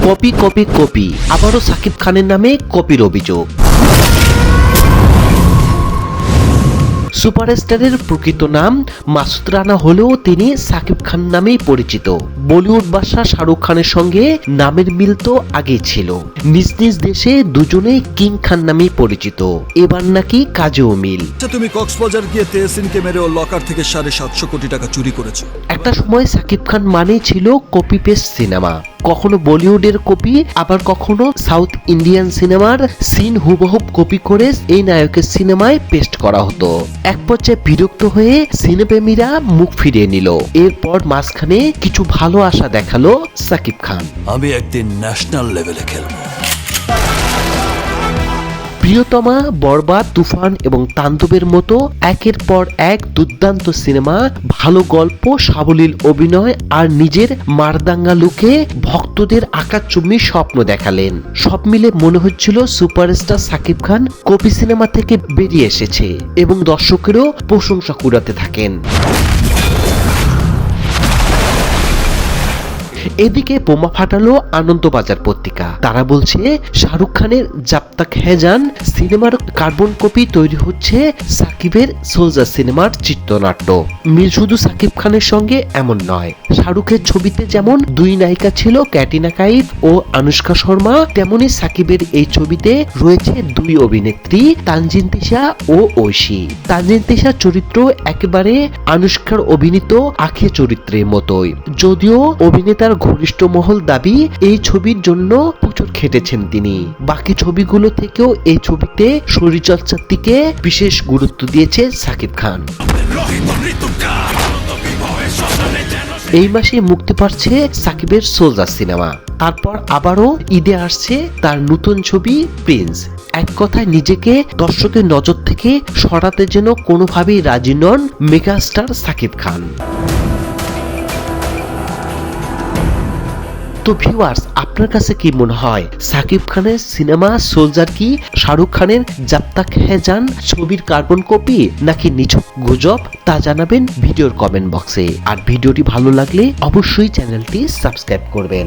Copy copy copy, আবারও সাকিব খানের নামে কপির অভিযোগ। সুপারস্টারের প্রকৃত নাম মাসুদ রানা হলেও তিনি সাকিব খান নামেই পরিচিত। বলিউড বাদশা শাহরুখ খানের সঙ্গে নামের মিল তো আগেই ছিল। নিজ নিজ দেশে দুজনেই কিং খান নামেই পরিচিত। এবার নাকি কাজেও মিল। তুমি কক্সবাজার গিয়ে তেহসিনকে মেরে ও লকার থেকে 750 কোটি টাকা চুরি করেছো। একটা সময় সাকিব খান মানেই ছিল কপি পেস্ট সিনেমা। কখনো বলিউডের কপি, আবার কখনো সাউথ ইন্ডিয়ান সিনেমার সিন হুবহুব কপি করে এই নায়কের সিনেমায় পেস্ট করা হতো। এক পর্যায়ে বিরক্ত হয়ে সিনেপ্রেমীরা মুখ ফিরিয়ে নিল। এরপর মাঝখানে কিছু ভালো আশা দেখালো সাকিব খান। আমি একদিন ন্যাশনাল লেভেলে খেলবো। প্রিয়তমা, বরবাদ, তুফান এবং তাণ্ডবের মতো একের পর এক দুর্দান্ত সিনেমা, ভালো গল্প, সাবলীল অভিনয় আর নিজের মারদাঙ্গা লুকে ভক্তদের আকাশচুম্বী স্বপ্ন দেখালেন। সব মিলে মনে হচ্ছিল superstar Shakib Khan copy cinema থেকে বেরিয়ে এসেছে এবং দর্শকেরও প্রশংসা কুড়াতে থাকেন। এদিকে বোমা ফাটালো আনন্দবাজার পত্রিকা। তারা বলছে শাহরুখ খানের জব তক হ্যায় জান সিনেমার কার্বন কপি তৈরি হচ্ছে সাকিবের সোলজার সিনেমার চিত্রনাট্য। মিল শুধু সাকিব খানের সঙ্গে এমন নয়, শাহরুখের ছবিতে যেমন দুই নায়িকা ছিল ক্যাটরিনা কাইফ ও আনুশকা শর্মা, তেমনি সাকিবের এই ছবিতে রয়েছে দুই অভিনেত্রী তানজিন তিশা ও ঐশী। তানজিন তিশার চরিত্র একেবারে আনুশকার অভিনীত আঁখি চরিত্রের মতোই, যদিও অভিনেতার ঘনিষ্ঠ মহল দাবি এই ছবির জন্য প্রচুর খেটেছেন তিনি। বাকি ছবিগুলো থেকেও এই ছবিতে শরীরচর্চার দিকে বিশেষ গুরুত্ব দিয়েছে সাকিব খান। এই মাসে মুক্তি পাচ্ছে সাকিবের সোলজার সিনেমা। তারপর আবারও ঈদে আসছে তার নতুন ছবি প্রিন্স। এক কথায় নিজেকে দর্শকের নজর থেকে সরাতে যেন কোনোভাবেই রাজি নন মেগাস্টার সাকিব খান। তো ভিউয়ার্স, আপনার কাছে কি মনে হয় সাকিব খানের সিনেমা সোলজার কি শাহরুখ খানের জব তক হ্যায় জান ছবির কার্বন কপি নাকি নিছক গুজব? তা জানাবেন ভিডিওর কমেন্ট বক্সে। আর ভিডিওটি ভালো লাগলে অবশ্যই চ্যানেলটি সাবস্ক্রাইব করবেন।